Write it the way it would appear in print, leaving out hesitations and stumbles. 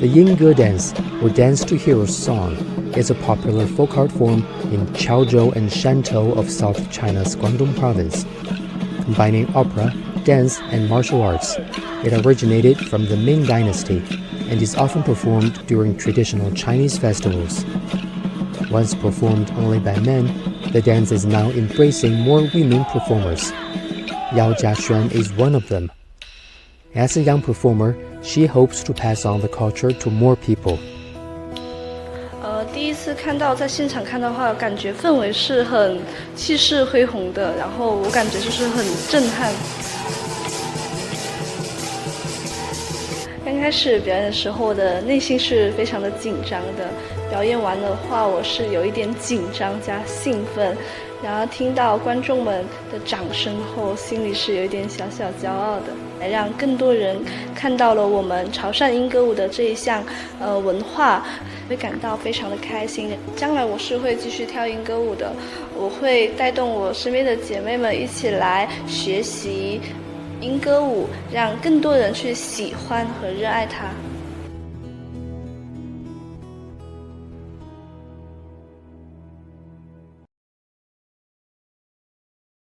The Yinge dance, or dance to heroes song, is a popular folk art form in Chaozhou and Shantou of South China's Guangdong province. Combining opera, dance, and martial arts, it originated from the Ming Dynasty and is often performed during traditional Chinese festivals. Once performed only by men, the dance is now embracing more women performers. Yao Jiaxuan is one of them. As a young performer, she hopes to pass on the culture to more people. 第一次在现场看到的话，感觉氛围是很气势恢宏的，然后我感觉就是很震撼。刚开始表演的时候，我的内心是非常的紧张的。表演完的话，我是有一点紧张加兴奋，然后听到观众们的掌声后，心里是有一点小小骄傲的，来让更多人看到了我们潮汕莺歌舞的这一项文化，会感到非常的开心。将来我是会继续跳莺歌舞的，我会带动我身边的姐妹们一起来学习莺歌舞，让更多人去喜欢和热爱它。